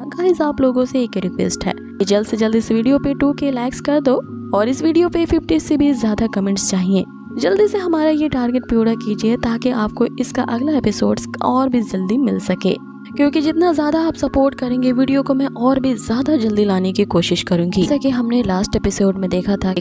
Guys आप लोगों से एक रिक्वेस्ट है कि जल्द से जल्द इस वीडियो पे 2K लाइक्स कर दो और इस वीडियो पे 50 से भी ज्यादा कमेंट्स चाहिए। जल्दी से हमारा ये टारगेट पूरा कीजिए ताकि आपको इसका अगला एपिसोड और भी जल्दी मिल सके, क्योंकि जितना ज्यादा आप सपोर्ट करेंगे वीडियो को मैं और भी ज्यादा जल्दी लाने की कोशिश करूंगी। जैसा कि हमने लास्ट एपिसोड में देखा था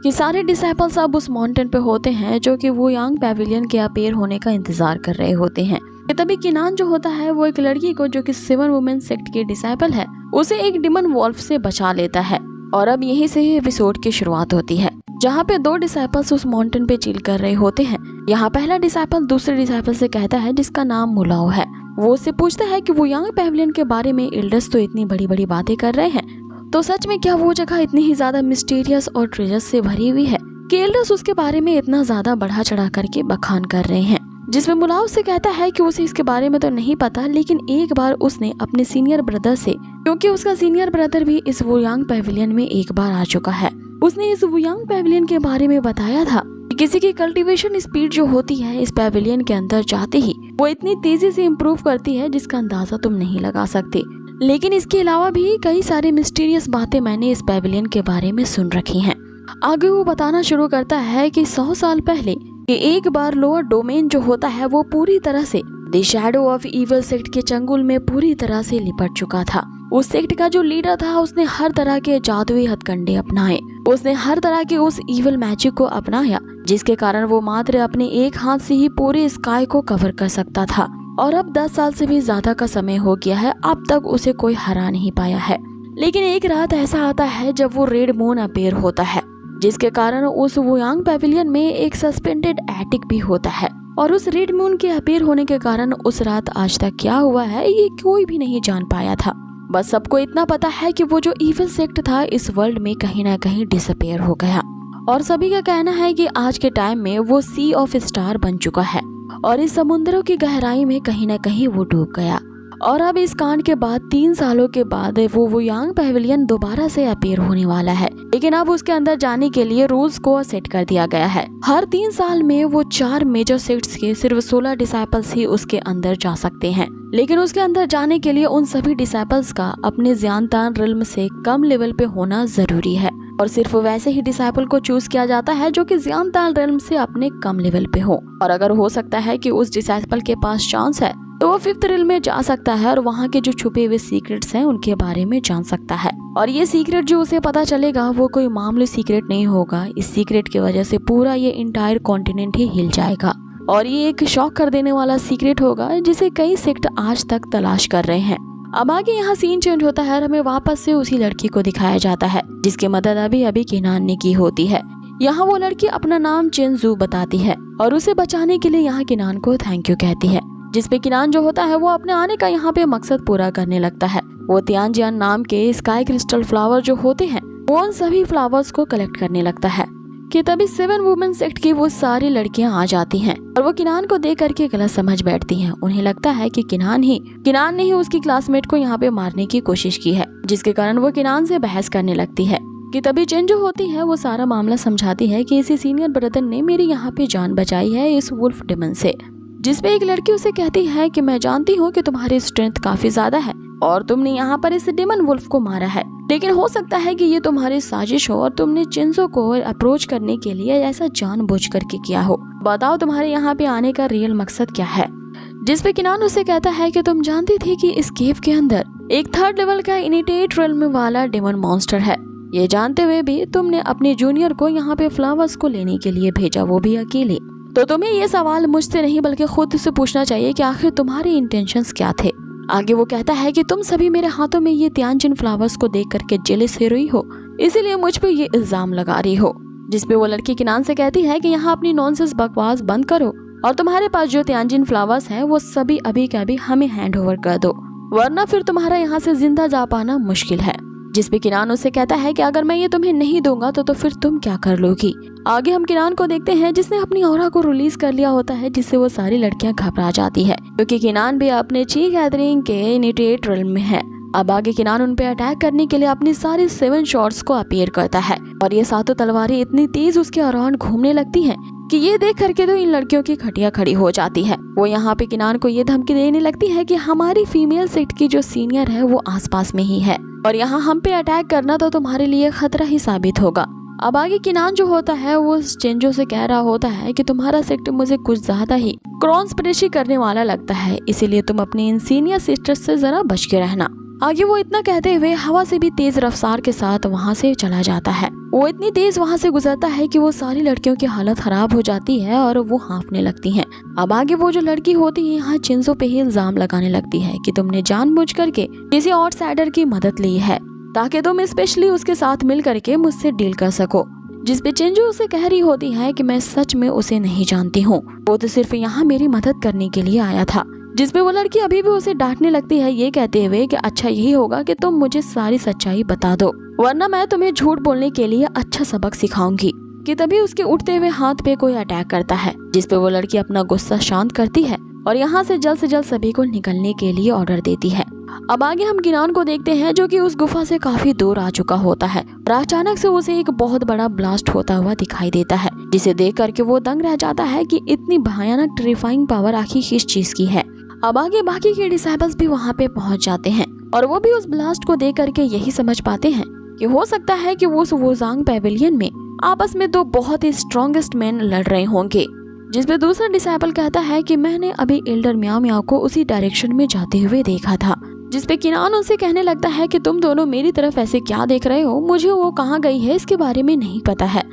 कि सारे डिसाइपल्स अब उस माउंटेन पे होते हैं जो कि वो यांग पैविलियन के अपीयर होने का इंतजार कर रहे होते हैं। तभी किनान जो होता है वो एक लड़की को जो कि 7 वुमेन सेक्ट की डिसाइपल है उसे एक डिमन वॉल्फ से बचा लेता है। और अब यहीं से ही एपिसोड की शुरुआत होती है, जहाँ पे 2 डिसाइपल्स उस माउंटेन पे चिल कर रहे होते हैं। यहाँ पहला डिसाइपल दूसरे डिसाइपल से कहता है, जिसका नाम मुलाओ है, वो उससे पूछता है कि वो यांग पैविलियन के बारे में एल्डर्स तो इतनी बड़ी बड़ी बातें कर रहे हैं, तो सच में क्या वो जगह इतनी ही ज्यादा मिस्टीरियस और ट्रेजर्स से भरी हुई है कि एल्डर्स उसके बारे में इतना ज्यादा बढ़ा चढ़ा करके बखान कर रहे हैं। जिसमें मुलाव से कहता है कि उसे इसके बारे में तो नहीं पता, लेकिन एक बार उसने अपने सीनियर ब्रदर से, क्योंकि उसका सीनियर ब्रदर भी इस वुयांग पैविलियन में एक बार आ चुका है, उसने इस वुयांग पैविलियन के बारे में बताया था कि किसी की कल्टीवेशन स्पीड जो होती है इस पैविलियन के अंदर जाते ही वो इतनी तेजी से इम्प्रूव करती है जिसका अंदाजा तुम नहीं लगा सकते। लेकिन इसके अलावा भी कई सारी मिस्टीरियस बातें मैंने इस पैविलियन के बारे में सुन रखी हैं। आगे वो बताना शुरू करता है कि 100 साल पहले कि एक बार लोअर डोमेन जो होता है वो पूरी तरह से the shadow of evil sect के चंगुल में पूरी तरह से लिपट चुका था। उस सेक्ट का जो लीडर था उसने हर तरह के जादुई हथकंडे अपनाए, उसने हर तरह के उस इविल मैजिक को अपनाया, जिसके कारण वो मात्र अपने एक हाथ से ही पूरे स्काई को कवर कर सकता था। और अब 10 साल से भी ज्यादा का समय हो गया है, अब तक उसे कोई हरा नहीं पाया है। लेकिन एक रात ऐसा आता है जब वो रेड मून अपीयर होता है, जिसके कारण उस वुयांग पैविलियन में एक सस्पेंडेड एटिक भी होता है। और उस रेड मून के अपीयर होने के कारण उस रात आज तक क्या हुआ है ये कोई भी नहीं जान पाया था। बस सबको इतना पता है कि वो जो इविल सेक्ट था इस वर्ल्ड में कहीं ना कहीं डिसअपीयर हो गया। और सभी का कहना है कि आज के टाइम में वो सी ऑफ स्टार बन चुका है और इस समुद्रों की गहराई में कहीं ना कहीं वो डूब गया। और अब इस कांड के बाद 3 सालों के बाद वो यांग पैविलियन दोबारा से अपीयर होने वाला है, लेकिन अब उसके अंदर जाने के लिए रूल्स को सेट कर दिया गया है। हर 3 साल में वो 4 मेजर सेक्ट्स के सिर्फ 16 डिसाइपल्स ही उसके अंदर जा सकते हैं, लेकिन उसके अंदर जाने के लिए उन सभी डिसाइपल्स का अपने ज़्यानतान रिल्म से कम लेवल पे होना जरूरी है। और सिर्फ वैसे ही डिसाइपल को चूज किया जाता है जो कि ज़्यानतान रिल्म से अपने कम लेवल पे हो। और अगर हो सकता है कि उस डिसाइपल के पास चांस है तो वो 5th रिल में जा सकता है और वहाँ के जो छुपे हुए सीक्रेट्स हैं उनके बारे में जान सकता है। और ये सीक्रेट जो उसे पता चलेगा वो कोई मामूली सीक्रेट नहीं होगा, इस सीक्रेट की वजह से पूरा ये इंटायर कॉन्टिनेंट ही हिल जाएगा। और ये एक शॉक कर देने वाला सीक्रेट होगा जिसे कई सेक्ट आज तक तलाश कर रहे हैं। अब आगे यहाँ सीन चेंज होता है और हमें वापस से उसी लड़की को दिखाया जाता है जिसकी मदद अभी किनान ने की होती है। यहाँ वो लड़की अपना नाम चेंजू बताती है और उसे बचाने के लिए यहाँ किनान को थैंक यू कहती है, जिसपे किनान जो होता है वो अपने आने का यहाँ पे मकसद पूरा करने लगता है। वो तियानजियान नाम के स्काई क्रिस्टल फ्लावर जो होते हैं वो उन सभी फ्लावर्स को कलेक्ट करने लगता है कि तभी 7 वुमेन सेक्ट की वो सारी लड़कियां आ जाती हैं और वो किनान को देख करके गलत समझ बैठती हैं। उन्हें लगता है कि किनान ने ही उसकी क्लासमेट को यहाँ पे मारने की कोशिश की है, जिसके कारण वो किनान से बहस करने लगती है। कि तभी जेन जो होती है वो सारा मामला समझाती है कि इसी सीनियर ब्रदर ने मेरी यहाँ पे जान बचाई है इस वुल्फ डिमन से। जिसपे एक लड़की उसे कहती है कि मैं जानती हूँ कि तुम्हारी स्ट्रेंथ काफी ज्यादा है और तुमने यहाँ पर इस डिमन वुल्फ को मारा है, लेकिन हो सकता है कि ये तुम्हारी साजिश हो और तुमने चिंजो को अप्रोच करने के लिए ऐसा जानबूझ करके किया हो। बताओ तुम्हारे यहाँ पे आने का रियल मकसद क्या है। जिसपे किनान उसे कहता है कि तुम जानती थी कि इस केव के अंदर एक 3rd लेवल का इनिटेट रिल्म वाला डिमन मॉन्स्टर है। ये जानते हुए भी तुमने अपने जूनियर को यहाँ पे फ्लावर्स को लेने के लिए भेजा, वो भी अकेले। तो तुम्हें ये सवाल मुझसे नहीं बल्कि खुद से पूछना चाहिए कि आखिर तुम्हारे इंटेंशंस क्या थे। आगे वो कहता है कि तुम सभी मेरे हाथों में ये तियानजिन फ्लावर्स को देख करके जेलस हो रही हो, इसीलिए मुझ पे ये इल्जाम लगा रही हो। जिसपे वो लड़की किनान से कहती है कि यहाँ अपनी नॉनसेंस बकवास बंद करो और तुम्हारे पास जो तियानजिन फ्लावर्स हैं वो सभी अभी के अभी हमें हैंड ओवर कर दो, वरना फिर तुम्हारा यहाँ से जिंदा जा पाना मुश्किल है। जिसपे किनान उससे कहता है कि अगर मैं ये तुम्हें नहीं दूंगा तो फिर तुम क्या कर लोगी। आगे हम किनान को देखते हैं जिसने अपनी ऑरा को रिलीज कर लिया होता है, जिससे वो सारी लड़कियां घबरा जाती है क्योंकि किनान भी अपने ची गैदरिंग के इनिटेट रिल्म में है। अब आगे किनान उन पे अटैक करने के लिए अपनी सारी 7 शॉट्स को अपीयर करता है और ये सातों तलवारें इतनी तेज उसके अराउंड घूमने लगती हैं कि ये देख करके तो इन लड़कियों की खटिया खड़ी हो जाती है। वो यहाँ पे किनान को ये धमकी देने लगती है कि हमारी फीमेल सेक्ट की जो सीनियर है वो आसपास में ही है और यहाँ हम पे अटैक करना तो तुम्हारे लिए खतरा ही साबित होगा। अब आगे किनान जो होता है वो चेंजो से कह रहा होता है कि तुम्हारा सेक्ट मुझे कुछ ज्यादा ही कॉन्स्पिरेसी करने वाला लगता है, इसीलिए तुम अपनी इन सीनियर सिस्टर्स से जरा बच के रहना। आगे वो इतना कहते हुए हवा से भी तेज रफ्तार के साथ वहाँ से चला जाता है। वो इतनी तेज वहाँ से गुजरता है कि वो सारी लड़कियों की हालत खराब हो जाती है और वो हाँफने लगती हैं। अब आगे वो जो लड़की होती है यहाँ चिंजो पे ही इल्जाम लगाने लगती है कि तुमने जानबूझ करके किसी आउटसाइडर की मदद ली है ताकि तुम स्पेशली उसके साथ मिल करके मुझसे डील कर सको। जिसपे चिंजो उसे कह रही होती है कि मैं सच में उसे नहीं जानती हूँ, वो तो सिर्फ यहाँ मेरी मदद करने के लिए आया था। जिसपे वो लड़की अभी भी उसे डांटने लगती है ये कहते हुए कि अच्छा यही होगा कि तुम मुझे सारी सच्चाई बता दो वरना मैं तुम्हें झूठ बोलने के लिए अच्छा सबक सिखाऊंगी। कि तभी उसके उठते हुए हाथ पे कोई अटैक करता है जिसपे वो लड़की अपना गुस्सा शांत करती है और यहाँ से जल्द सभी को निकलने के लिए ऑर्डर देती है। अब आगे हम किनान को देखते हैं जो कि उस गुफा से काफी दूर आ चुका होता है और अचानक से उसे एक बहुत बड़ा ब्लास्ट होता हुआ दिखाई देता है जिसे देख करके वो दंग रह जाता है कि इतनी भयानक टेरिफाइंग पावर आखिर किस चीज की है। अब आगे बाकी के डिसाइबल्स भी वहाँ पे पहुँच जाते हैं और वो भी उस ब्लास्ट को देख करके यही समझ पाते हैं कि हो सकता है कि वो उस वोजांग पैवेलियन में आपस में दो बहुत ही स्ट्रॉन्गेस्ट मैन लड़ रहे होंगे। जिसपे दूसरा डिसाइबल कहता है कि मैंने अभी एल्डर म्याओ म्याओ को उसी डायरेक्शन में जाते हुए देखा था। जिसपे किनान उनसे कहने लगता है कि तुम दोनों मेरी तरफ ऐसे क्या देख रहे हो, मुझे वो कहाँ गई है इसके बारे में नहीं पता है।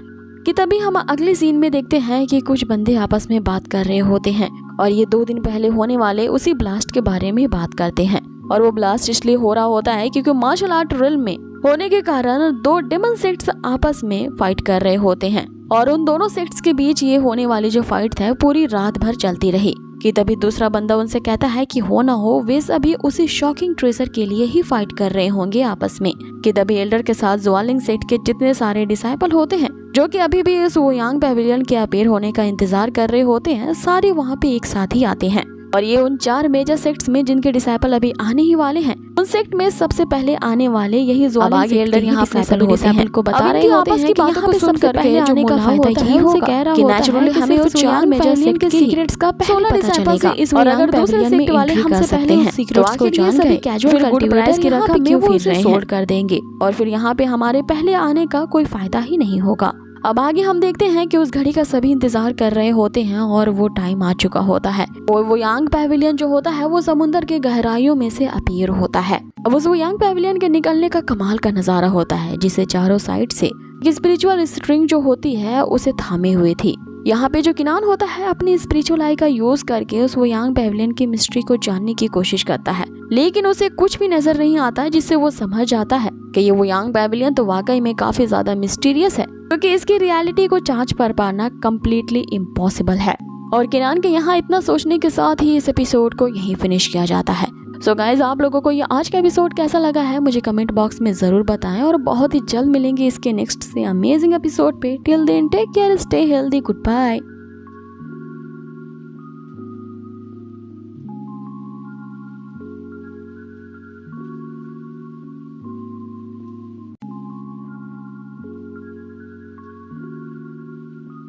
कि तभी हम अगले सीन में देखते हैं कि कुछ बंदे आपस में बात कर रहे होते हैं और ये 2 दिन पहले होने वाले उसी ब्लास्ट के बारे में बात करते हैं। और वो ब्लास्ट इसलिए हो रहा होता है क्योंकि मार्शल आर्ट रिल्म में होने के कारण 2 डेमन सेक्ट्स आपस में फाइट कर रहे होते हैं और उन दोनों सेक्ट्स के बीच ये होने वाली जो फाइट है पूरी रात भर चलती रही। कि तभी दूसरा बंदा उनसे कहता है कि हो ना हो वे सभी उसी शॉकिंग ट्रेजर के लिए ही फाइट कर रहे होंगे आपस में। कि तभी एल्डर के साथ ज्वालिंग सेक्ट के जितने सारे डिसाइपल होते हैं जो कि अभी भी इस वोयांग पैवेलियन के अपीयर होने का इंतजार कर रहे होते हैं, सारे वहाँ पे एक साथ ही आते हैं। और ये उन 4 मेजर सेक्ट्स में जिनके डिसाइपल अभी आने ही वाले हैं, उन सेक्ट में सबसे पहले आने वाले यही ज्वालिंग एल्डर यहाँ पे सभी डिसाइपल को बता रहे होते हैं कि यहाँ पे सबसे पहले आने का फायदा यही होगा कि नेचुरली हमें उस 4 मेजर सेक्ट के सीक्रेट्स का पहले पता चलेगा और अगर दूसरे सेक्ट वाले हमसे पहले उस सीक्रेट्स को जान गए कैजुअल कल्टीवेटर्स की रकम में वो उसे सोल्ड कर देंगे और फिर यहाँ पे हमारे पहले आने का कोई फायदा ही नहीं होगा। अब आगे हम देखते हैं कि उस घड़ी का सभी इंतजार कर रहे होते हैं और वो टाइम आ चुका होता है। वो यांग पैवेलियन जो होता है वो समुद्र के गहराइयों में से अपीयर होता है। अब उस वो यांग पैवेलियन के निकलने का कमाल का नजारा होता है जिसे चारों साइड से स्पिरिचुअल स्ट्रिंग जो होती है उसे थामे हुए थी। यहाँ पे जो किनान होता है अपनी स्पिरिचुअल आई का यूज करके उस वो यांग पैवेलियन की मिस्ट्री को जानने की कोशिश करता है, लेकिन उसे कुछ भी नजर नहीं आता जिससे वो समझ जाता है कि ये वो यांग पैवेलियन तो वाकई में काफी ज्यादा मिस्टीरियस है क्योंकि इसकी रियलिटी को जांच पर पाना कम्प्लीटली इम्पॉसिबल है। और किनान के यहाँ इतना सोचने के साथ ही इस एपिसोड को यहीं फिनिश किया जाता है। सो गाइज आप लोगों को ये आज का एपिसोड कैसा लगा है मुझे कमेंट बॉक्स में जरूर बताएं और बहुत ही जल्द मिलेंगे इसके नेक्स्ट से अमेजिंग एपिसोड पे। Till then take care, stay healthy, good bye.